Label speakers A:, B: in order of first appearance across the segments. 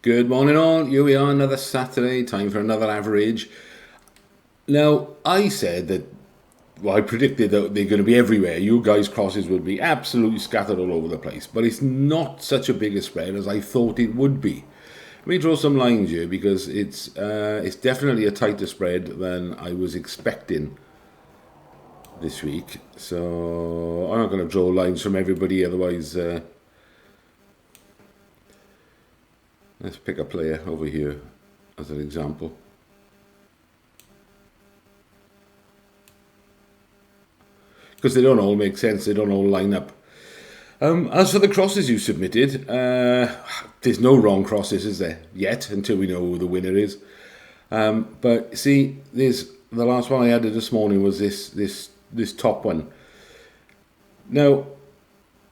A: Good morning all, here we are, another Saturday, time for another average. Now, I said that, well, I predicted that they're going to be everywhere. You guys' crosses would be absolutely scattered all over the place, but it's not such a big a spread as I thought it would be. Let me draw some lines here because it's definitely a tighter spread than I was expecting this week. So I'm not going to draw lines from everybody, otherwise... let's pick a player over here as an example. Because they don't all make sense, they don't all line up. As for the crosses you submitted, there's no wrong crosses, is there? Yet, until we know who the winner is. But see, the last one I added this morning was this top one. Now,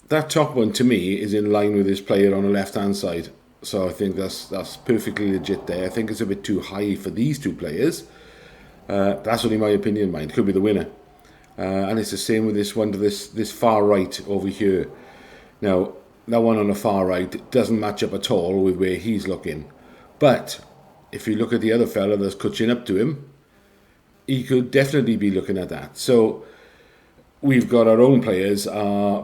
A: that top one to me is in line with this player on the left-hand side. So I think that's perfectly legit there. I think it's a bit too high for these two players. That's only my opinion, mind. Could be the winner. And it's the same with this one to this far right over here. Now, that one on the far right doesn't match up at all with where he's looking. But if you look at the other fella that's catching up to him, he could definitely be looking at that. So we've got our own players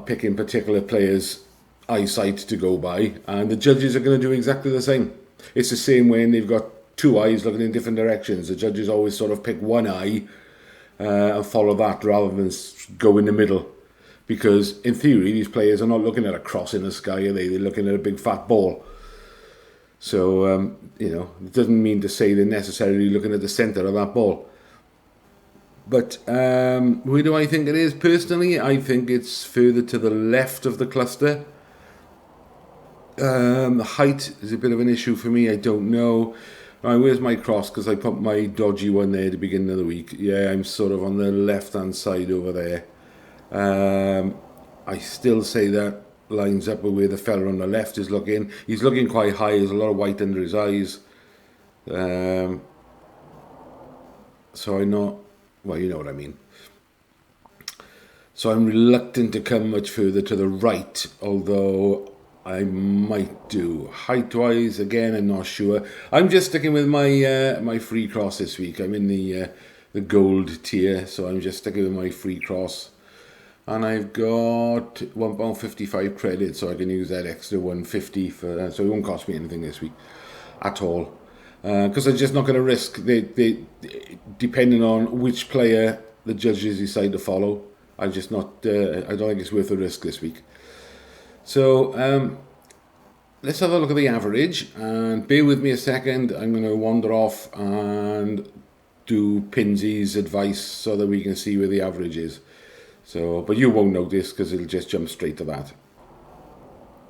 A: picking particular players' eyesight to go by, and the judges are going to do exactly the same. It's the same when they've got two eyes looking in different directions. The judges always sort of pick one eye and follow that rather than go in the middle, because in theory these players are not looking at a cross in the sky, are they? They're looking at a big fat ball. So it doesn't mean to say they're necessarily looking at the centre of that ball. But where do I think it is personally? I think it's further to the left of the cluster. The height is a bit of an issue for me. I don't know. Right, where's my cross? Because I put my dodgy one there at the beginning of the week. Yeah, I'm sort of on the left-hand side over there. I still say that lines up with where the fella on the left is looking. He's looking quite high. There's a lot of white under his eyes. So I'm not... Well, you know what I mean. So I'm reluctant to come much further to the right, although I might do. Height-wise, again, I'm not sure. I'm just sticking with my my free cross this week. I'm in the gold tier, so I'm just sticking with my free cross. And I've got £1.55 credit, so I can use that extra £1.50 for so it won't cost me anything this week at all. Because I'm just not going to risk, depending on which player the judges decide to follow. I'm just not, I don't think it's worth the risk this week. So let's have a look at the average, and bear with me a second. I'm going to wander off and do Pinsy's advice so that we can see where the average is. So, but you won't notice because it'll just jump straight to that.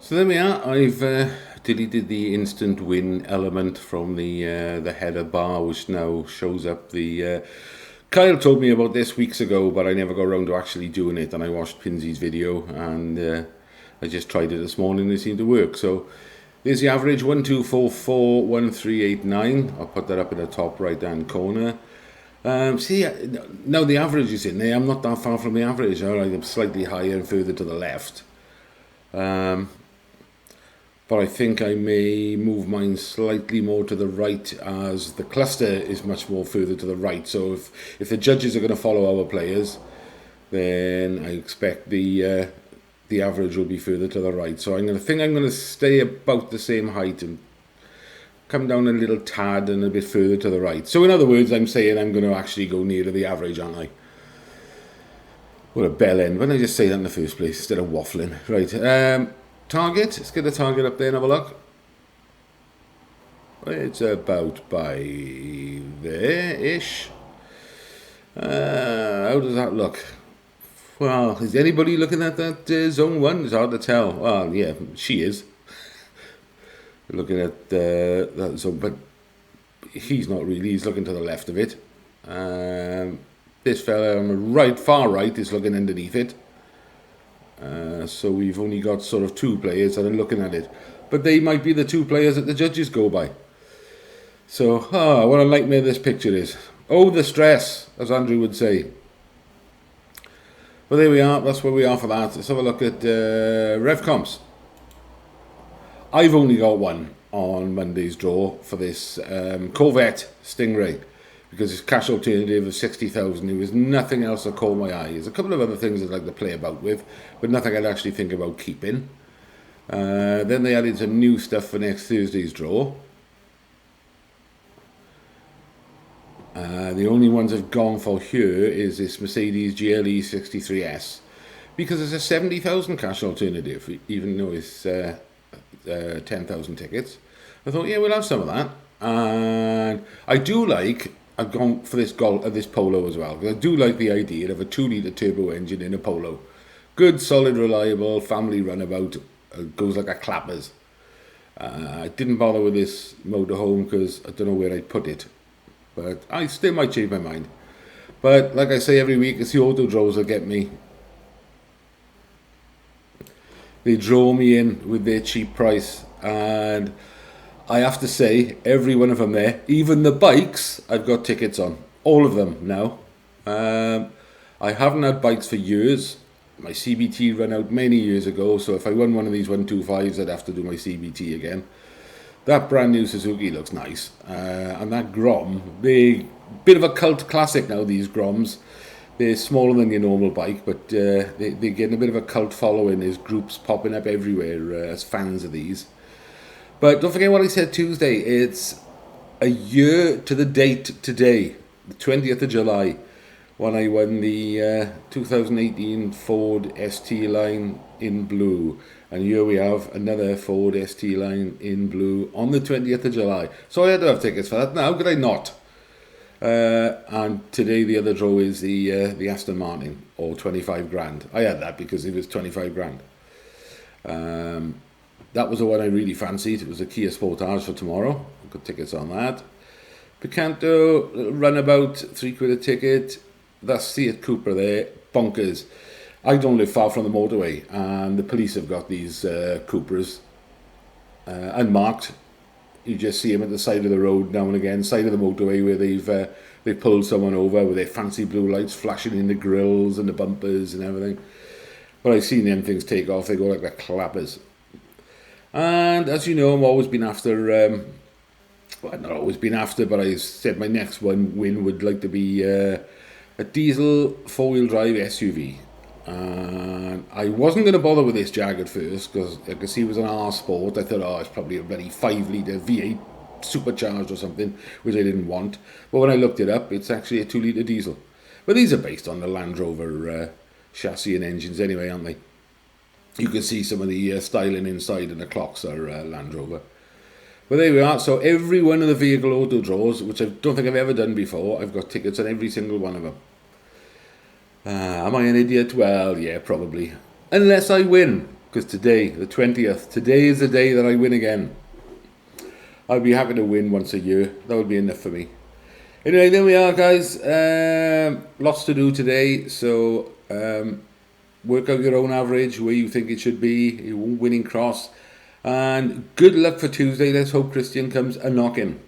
A: So there we are. I've deleted the instant win element from the header bar, which now shows up the... Kyle told me about this weeks ago, but I never got around to actually doing it, and I watched Pinsy's video, and I just tried it this morning and it seemed to work. So there's the average, 12441389. I'll put that up in the top right hand corner. See, now the average is in there. I'm not that far from the average. All right, I'm slightly higher and further to the left. But I think I may move mine slightly more to the right, as the cluster is much more further to the right. So if the judges are going to follow our players, then I expect the average will be further to the right. So I'm going to stay about the same height and come down a little tad and a bit further to the right. So in other words, I'm saying I'm going to actually go near to the average, aren't I? What a bell end. Why didn't I just say that in the first place instead of waffling? Right. Target. Let's get the target up there and have a look. It's about by there-ish. How does that look? Well, is anybody looking at that zone 1? It's hard to tell. Well, yeah, she is. Looking at that zone, but he's not really. He's looking to the left of it. This fella on the far right is looking underneath it. So we've only got sort of two players that are looking at it. But they might be the two players that the judges go by. So, what a nightmare this picture is. Oh, the stress, as Andrew would say. Well, there we are. That's where we are for that. Let's have a look at Revcomps. I've only got one. on Monday's draw for this Corvette Stingray, because it's cash alternative of 60,000. There was nothing else that caught my eye. There's a couple of other things I'd like to play about with, but nothing I'd actually think about keeping. Then they added some new stuff for next Thursday's draw. The only ones I've gone for here is this Mercedes GLE 63S, because it's a 70,000 cash alternative, even though it's 10,000 tickets. I thought, yeah, we'll have some of that. And I do like, I've gone for this Polo as well, because I do like the idea of a 2-litre turbo engine in a Polo. Good, solid, reliable, family runabout, goes like a clappers. I didn't bother with this motorhome because I don't know where I'd put it, but I still might change my mind. But like I say every week, it's the auto draws that get me. They draw me in with their cheap price, and I have to say, every one of them there, even the bikes, I've got tickets on. All of them now. I haven't had bikes for years. My CBT ran out many years ago, so if I won one of these 125s, I'd have to do my CBT again. That brand new Suzuki looks nice. And that Grom, they're bit of a cult classic now, these Groms. They're smaller than your normal bike, but they're getting a bit of a cult following. There's groups popping up everywhere as fans of these. But don't forget what I said Tuesday. It's a year to the date today, the 20th of July, when I won the 2018 Ford ST line in blue. And here we have another Ford ST line in blue on the 20th of July. So I had to have tickets for that. Now, could I not? And today the other draw is the Aston Martin, or 25 grand. I had that because it was 25 grand. That was the one I really fancied. It was a Kia Sportage for tomorrow. I got tickets on that. Picanto, little runabout, £3 a ticket. That's Seat Cooper there, bonkers. I don't live far from the motorway, and the police have got these Coopers unmarked. You just see them at the side of the road now and again, side of the motorway, where they've pulled someone over with their fancy blue lights flashing in the grills and the bumpers and everything. But I've seen them things take off. They go like the clappers. And as you know, I've always been after, well, not always been after, but I said my next win would like to be a diesel 4-wheel drive SUV. And I wasn't going to bother with this Jag at first, because I could see it was an R Sport. I thought, it's probably a bloody 5-litre V8 supercharged or something, which I didn't want. But when I looked it up, it's actually a 2-litre diesel. But these are based on the Land Rover chassis and engines anyway, aren't they? You can see some of the styling inside, and the clocks are Land Rover. But there we are. So every one of the vehicle auto draws, which I don't think I've ever done before, I've got tickets on every single one of them. Am I an idiot? Well, yeah, probably. Unless I win, because today, the 20th, today is the day that I win again. I'll be happy to win once a year. That would be enough for me. Anyway, there we are, guys. Lots to do today, so work out your own average, where you think it should be, your winning cross. And good luck for Tuesday. Let's hope Christian comes a knocking.